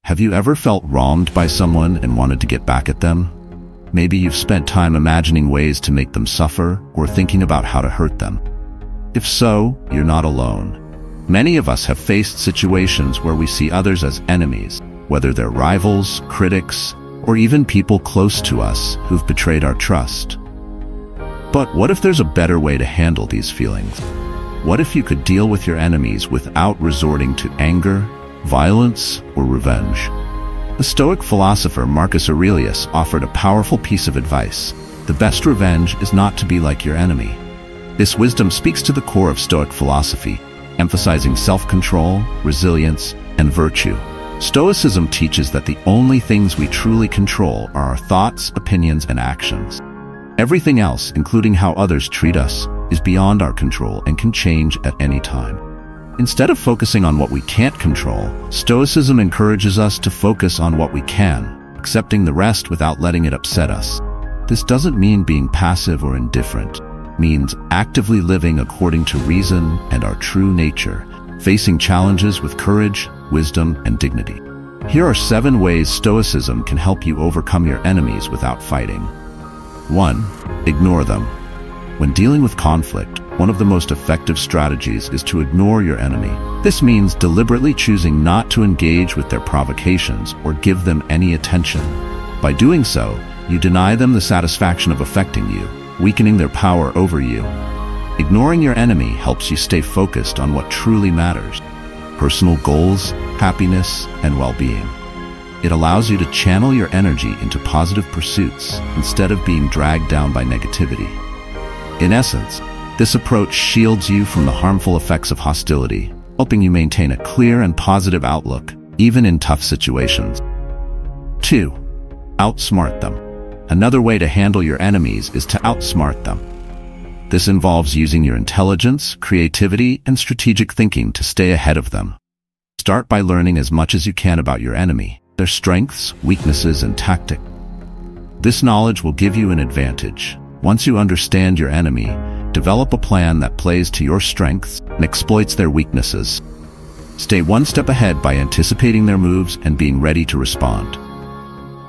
Have you ever felt wronged by someone and wanted to get back at them? Maybe you've spent time imagining ways to make them suffer or thinking about how to hurt them. If so, you're not alone. Many of us have faced situations where we see others as enemies, whether they're rivals, critics, or even people close to us who've betrayed our trust. But what if there's a better way to handle these feelings? What if you could deal with your enemies without resorting to anger, violence, or revenge? The Stoic philosopher Marcus Aurelius offered a powerful piece of advice. The best revenge is not to be like your enemy. This wisdom speaks to the core of Stoic philosophy, emphasizing self-control, resilience, and virtue. Stoicism teaches that the only things we truly control are our thoughts, opinions, and actions. Everything else, including how others treat us, is beyond our control and can change at any time. Instead of focusing on what we can't control, Stoicism encourages us to focus on what we can, accepting the rest without letting it upset us. This doesn't mean being passive or indifferent. It means actively living according to reason and our true nature, facing challenges with courage, wisdom, and dignity. Here are 7 ways Stoicism can help you overcome your enemies without fighting. 1. Ignore them. When dealing with conflict, one of the most effective strategies is to ignore your enemy. This means deliberately choosing not to engage with their provocations or give them any attention. By doing so, you deny them the satisfaction of affecting you, weakening their power over you. Ignoring your enemy helps you stay focused on what truly matters: personal goals, happiness, and well-being. It allows you to channel your energy into positive pursuits instead of being dragged down by negativity. In essence, this approach shields you from the harmful effects of hostility, helping you maintain a clear and positive outlook, even in tough situations. 2. Outsmart them. Another way to handle your enemies is to outsmart them. This involves using your intelligence, creativity, and strategic thinking to stay ahead of them. Start by learning as much as you can about your enemy, their strengths, weaknesses, and tactics. This knowledge will give you an advantage. Once you understand your enemy, develop a plan that plays to your strengths and exploits their weaknesses. Stay one step ahead by anticipating their moves and being ready to respond.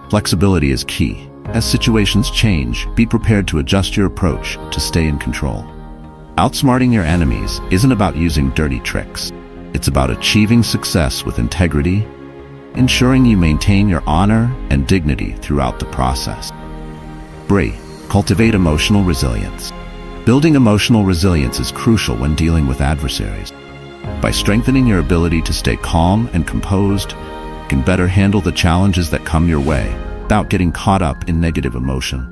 Flexibility is key. As situations change, be prepared to adjust your approach to stay in control. Outsmarting your enemies isn't about using dirty tricks. It's about achieving success with integrity, ensuring you maintain your honor and dignity throughout the process. 3. Cultivate emotional resilience. Building emotional resilience is crucial when dealing with adversaries. By strengthening your ability to stay calm and composed, you can better handle the challenges that come your way without getting caught up in negative emotion.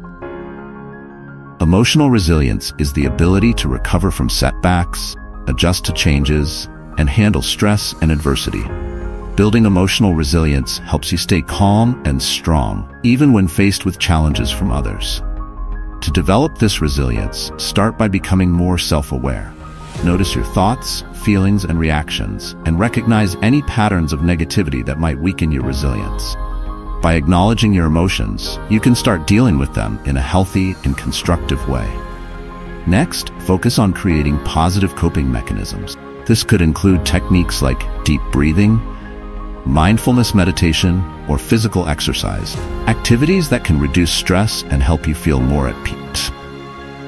Emotional resilience is the ability to recover from setbacks, adjust to changes, and handle stress and adversity. Building emotional resilience helps you stay calm and strong, even when faced with challenges from others. To develop this resilience, start by becoming more self-aware. Notice your thoughts, feelings, and reactions, and recognize any patterns of negativity that might weaken your resilience. By acknowledging your emotions, you can start dealing with them in a healthy and constructive way. Next, focus on creating positive coping mechanisms. This could include techniques like deep breathing, mindfulness meditation, or physical exercise, activities that can reduce stress and help you feel more at peace.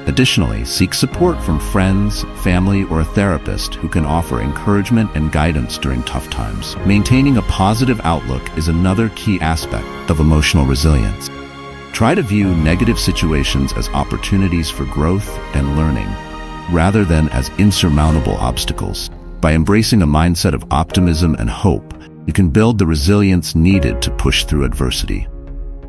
Additionally, seek support from friends, family, or a therapist who can offer encouragement and guidance during tough times. Maintaining a positive outlook is another key aspect of emotional resilience. Try to view negative situations as opportunities for growth and learning, rather than as insurmountable obstacles. By embracing a mindset of optimism and hope, you can build the resilience needed to push through adversity.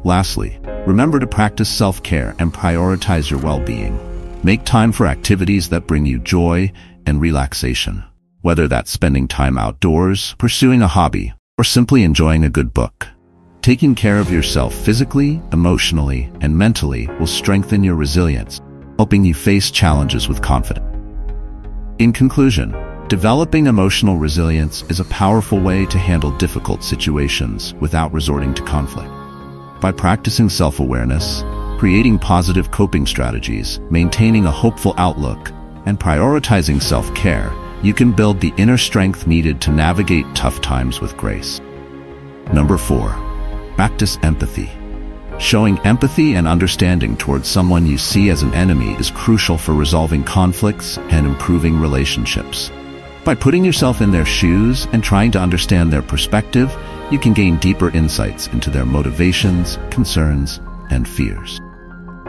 Lastly, remember to practice self-care and prioritize your well-being. Make time for activities that bring you joy and relaxation, whether that's spending time outdoors, pursuing a hobby, or simply enjoying a good book. Taking care of yourself physically, emotionally, and mentally will strengthen your resilience, helping you face challenges with confidence. In conclusion, developing emotional resilience is a powerful way to handle difficult situations without resorting to conflict. By practicing self-awareness, creating positive coping strategies, maintaining a hopeful outlook, and prioritizing self-care, you can build the inner strength needed to navigate tough times with grace. Number 4. Practice empathy. Showing empathy and understanding towards someone you see as an enemy is crucial for resolving conflicts and improving relationships. By putting yourself in their shoes and trying to understand their perspective, you can gain deeper insights into their motivations, concerns, and fears.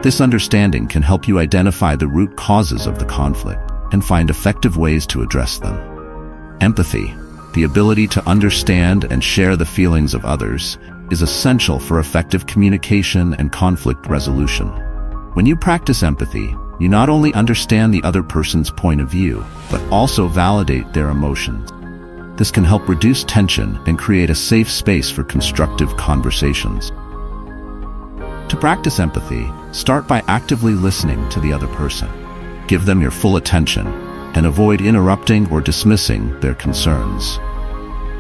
This understanding can help you identify the root causes of the conflict and find effective ways to address them. Empathy, the ability to understand and share the feelings of others, is essential for effective communication and conflict resolution. When you practice empathy, you not only understand the other person's point of view, but also validate their emotions. This can help reduce tension and create a safe space for constructive conversations. To practice empathy, start by actively listening to the other person. Give them your full attention and avoid interrupting or dismissing their concerns.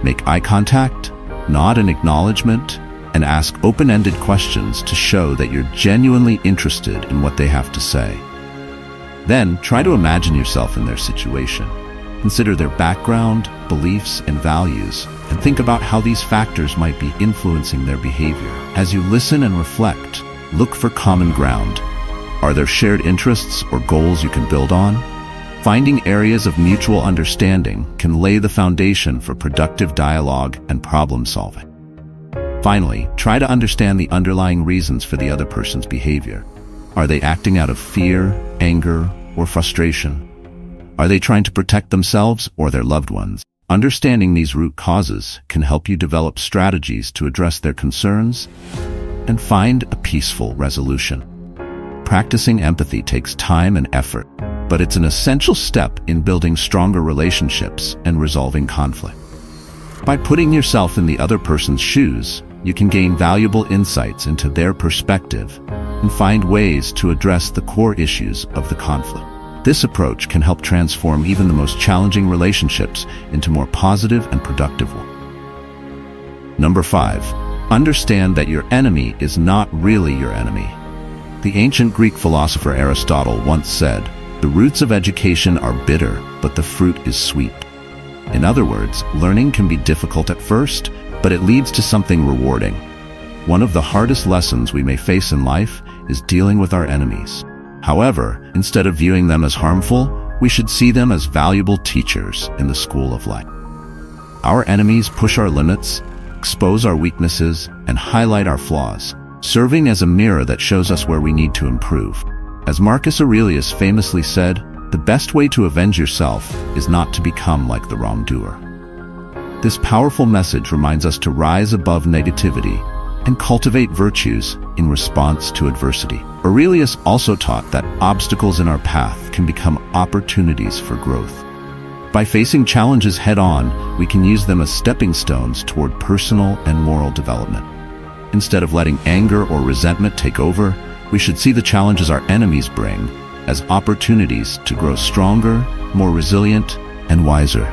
Make eye contact, nod in acknowledgement, and ask open-ended questions to show that you're genuinely interested in what they have to say. Then, try to imagine yourself in their situation. Consider their background, beliefs, and values, and think about how these factors might be influencing their behavior. As you listen and reflect, look for common ground. Are there shared interests or goals you can build on? Finding areas of mutual understanding can lay the foundation for productive dialogue and problem solving. Finally, try to understand the underlying reasons for the other person's behavior. Are they acting out of fear, anger, or frustration? Are they trying to protect themselves or their loved ones? Understanding these root causes can help you develop strategies to address their concerns and find a peaceful resolution. Practicing empathy takes time and effort, but it's an essential step in building stronger relationships and resolving conflict. By putting yourself in the other person's shoes, you can gain valuable insights into their perspective and find ways to address the core issues of the conflict. This approach can help transform even the most challenging relationships into more positive and productive ones. Number 5. Understand that your enemy is not really your enemy. The ancient Greek philosopher Aristotle once said, "The roots of education are bitter, but the fruit is sweet." In other words, learning can be difficult at first, but it leads to something rewarding. One of the hardest lessons we may face in life is dealing with our enemies. However, instead of viewing them as harmful, we should see them as valuable teachers in the school of life. Our enemies push our limits, expose our weaknesses, and highlight our flaws, serving as a mirror that shows us where we need to improve. As Marcus Aurelius famously said, "The best way to avenge yourself is not to become like the wrongdoer." This powerful message reminds us to rise above negativity and cultivate virtues in response to adversity. Aurelius also taught that obstacles in our path can become opportunities for growth. By facing challenges head-on, we can use them as stepping stones toward personal and moral development. Instead of letting anger or resentment take over, we should see the challenges our enemies bring as opportunities to grow stronger, more resilient, and wiser.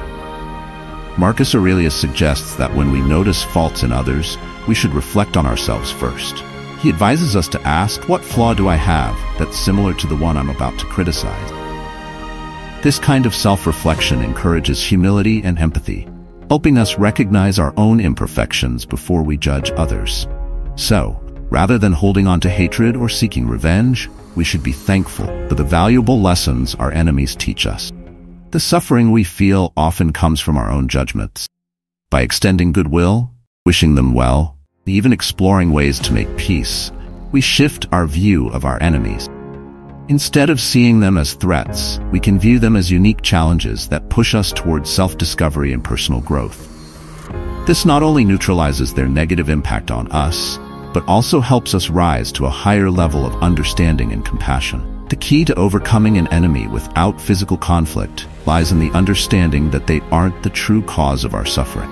Marcus Aurelius suggests that when we notice faults in others, we should reflect on ourselves first. He advises us to ask, what flaw do I have that's similar to the one I'm about to criticize? This kind of self-reflection encourages humility and empathy, helping us recognize our own imperfections before we judge others. So, rather than holding on to hatred or seeking revenge, we should be thankful for the valuable lessons our enemies teach us. The suffering we feel often comes from our own judgments. By extending goodwill, wishing them well, even exploring ways to make peace, we shift our view of our enemies. Instead of seeing them as threats, we can view them as unique challenges that push us towards self-discovery and personal growth. This not only neutralizes their negative impact on us, but also helps us rise to a higher level of understanding and compassion. The key to overcoming an enemy without physical conflict lies in the understanding that they aren't the true cause of our suffering.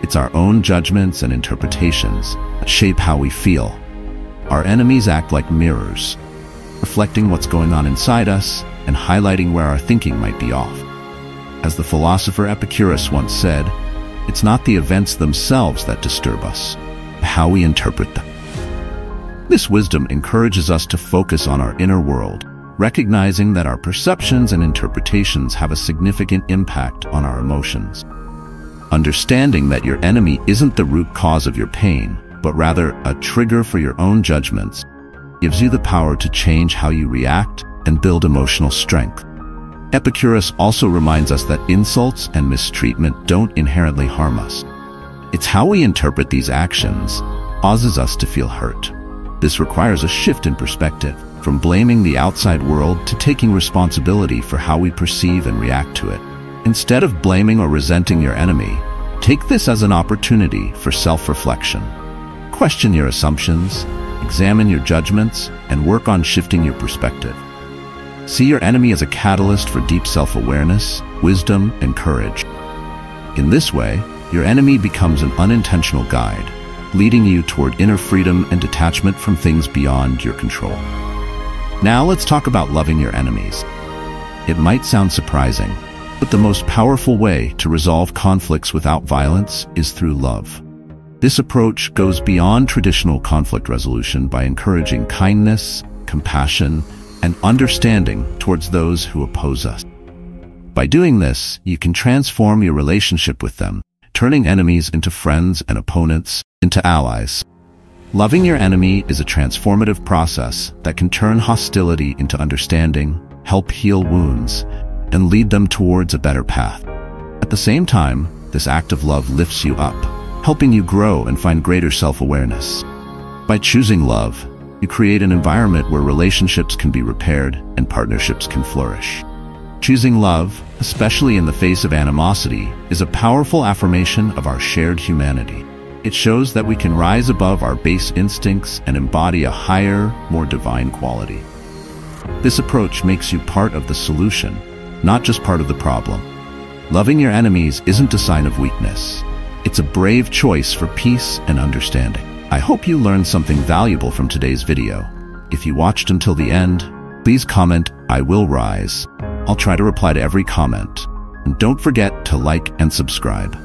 It's our own judgments and interpretations that shape how we feel. Our enemies act like mirrors, reflecting what's going on inside us and highlighting where our thinking might be off. As the philosopher Epicurus once said, it's not the events themselves that disturb us, but how we interpret them. This wisdom encourages us to focus on our inner world, recognizing that our perceptions and interpretations have a significant impact on our emotions. Understanding that your enemy isn't the root cause of your pain, but rather a trigger for your own judgments, gives you the power to change how you react and build emotional strength. Epicurus also reminds us that insults and mistreatment don't inherently harm us. It's how we interpret these actions causes us to feel hurt. This requires a shift in perspective, from blaming the outside world to taking responsibility for how we perceive and react to it. Instead of blaming or resenting your enemy, take this as an opportunity for self-reflection. Question your assumptions, examine your judgments, and work on shifting your perspective. See your enemy as a catalyst for deep self-awareness, wisdom, and courage. In this way, your enemy becomes an unintentional guide, leading you toward inner freedom and detachment from things beyond your control. Now let's talk about loving your enemies. It might sound surprising, but the most powerful way to resolve conflicts without violence is through love. This approach goes beyond traditional conflict resolution by encouraging kindness, compassion, and understanding towards those who oppose us. By doing this, you can transform your relationship with them, turning enemies into friends and opponents into allies. Loving your enemy is a transformative process that can turn hostility into understanding, help heal wounds, and lead them towards a better path. At the same time, this act of love lifts you up, helping you grow and find greater self-awareness. By choosing love, you create an environment where relationships can be repaired and partnerships can flourish. Choosing love, especially in the face of animosity, is a powerful affirmation of our shared humanity. It shows that we can rise above our base instincts and embody a higher, more divine quality. This approach makes you part of the solution, not just part of the problem. Loving your enemies isn't a sign of weakness. It's a brave choice for peace and understanding. I hope you learned something valuable from today's video. If you watched until the end, please comment, "I will rise." I'll try to reply to every comment. And don't forget to like and subscribe.